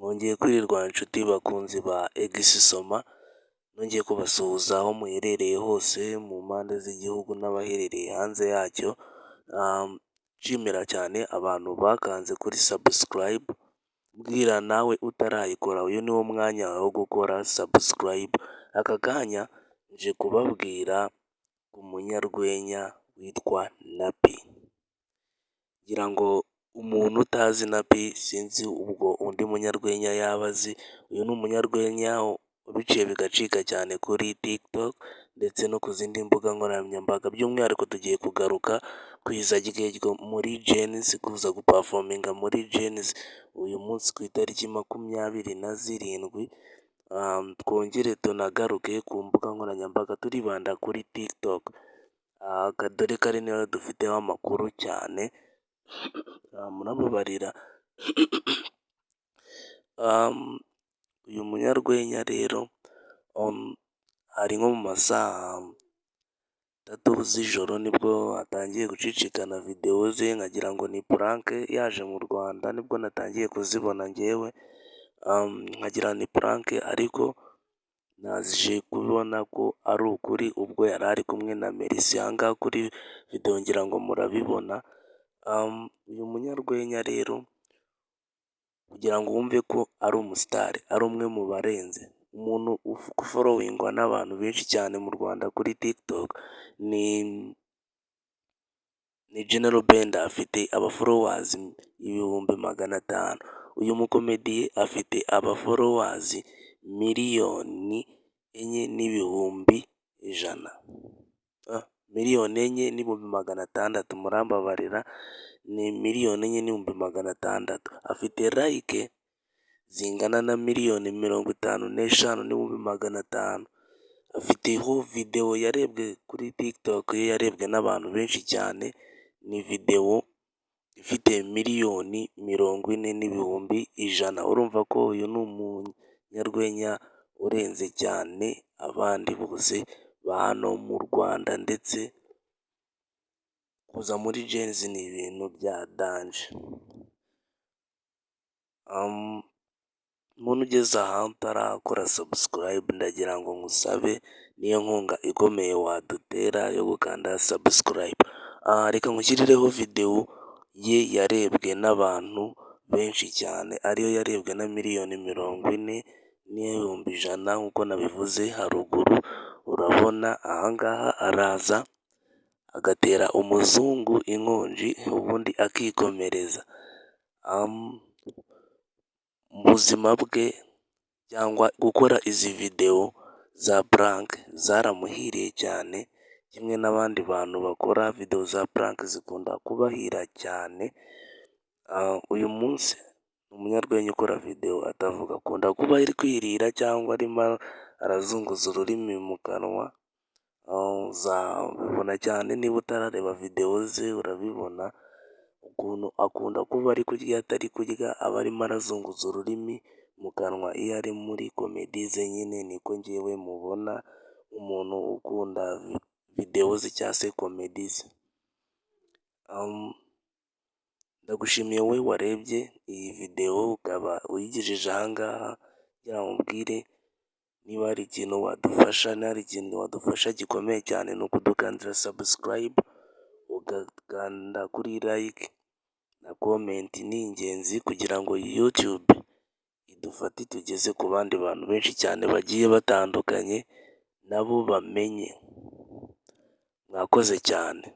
Mwongeye kwirirwa inshuti bakunzi ba Egisisoma, nongeye kubasuhuza aho muherereye hose mu mpande z'igihugu n'abaherereye hanze yacyo, nshimira cyane abantu bakanze kuri subscribe, bwira nawe utarayikora uyu ni wo mwanya wo gukora subscribe. Aka kanya nje kubabwira ku munyarwenya witwa Nappy. Ngira ngo umuntu utazi Nappy sinzi ubwo undi munyarwenya yaba azi. Uyu ni umunyarwenya biciye bigacika cyane kuri TikTok ndetse no ku zindi mbuga nkoranyambaga, by'umwihariko tugiye kugaruka ku izajye ryo muri Genesis kuza gupafominga muri Genesis uyu munsi ku itariki 27. Twongere tunagaruke ku mbuga nkoranyambaga turibanda kuri TikTok, dore ko ari niyo dufiteho amakuru cyane. Murababarira. Uyu munyarwenya rero hari nko mu masaha 3 z'ijoro nibwo atangiye gucicikana videwo ze, nkagira ngo ni puranke yaje mu Rwanda, nibwo natangiye kuzibona njyewe, nkagira ni puranke ariko naje kubona ko ari ukuri ubwo yari ari kumwe na Mercy. Aha ngaha kuri videwo ngira ngo murabibona. Uyu munyarwenya rero kugira ngo wumve ko ari umusitari, ari umwe mu barenze, umuntu uforowingwa n'abantu benshi cyane mu Rwanda kuri TikTok ni General Benda, afite abaforowazi 500,000. Uyu mukomediye afite abaforowazi 4,400,000. 4,400,600, murambabarira, ni 4,400,600. Afite like zingana na 55,500,500. Afiteho videwo yarebwe kuri TikTok ye, yarebwe n'abantu benshi cyane, ni videwo ifite 1,40,100,000. Urumva ko uyu ni umunyarwenya urenze cyane abandi bose ba hano mu Rwanda, ndetse kuza muri Genesis ni ibintu bya danje. Umuntu ugeze aha utarakora subscribe, ndagira ngo ngusabe, niyo nkunga ikomeye wadutera yo gukanda subscribe. Reka nkushyirireho videwo ye yarebwe n'abantu benshi cyane, ariyo yarebwe na 4,40,100,000 nk'uko nabivuze haruguru. Urabona aha ngaha araza agatera umuzungu inkonji ubundi akikomereza. Mu buzima bwe cyangwa gukora izi videwo za puranke zaramuhiriye cyane, kimwe n'abandi bantu bakora videwo za puranke zikunda kubahira cyane. Uyu munsi umunyarwenya ukora videwo atavuga, akunda kuba ari kwirira cyangwa arimo arazunguza ururimi mu kanwa. Uzabibona cyane niba utarareba videwo ze, urabibona ukuntu akunda kuba ari kurya atari kurya, aba arimo arazunguza ururimi mu kanwa iyo ari muri komedi ze. Nyine niko ngewe mubona umuntu ukunda videwo ze cyangwa se komedi ze. Ndagushimiye wowe warebye iyi videwo ukaba uyigejeje aha ngaha, kugira ngo umbwire niba hari ikintu wadufasha. Hari ikintu wadufasha gikomeye cyane, ni ukudukandira subscribe, ugakanda kuri like na comment. Ni ingenzi kugira ngo YouTube idufate tugeze ku bandi bantu benshi cyane bagiye batandukanye, nabo bamenye. Mwakoze cyane.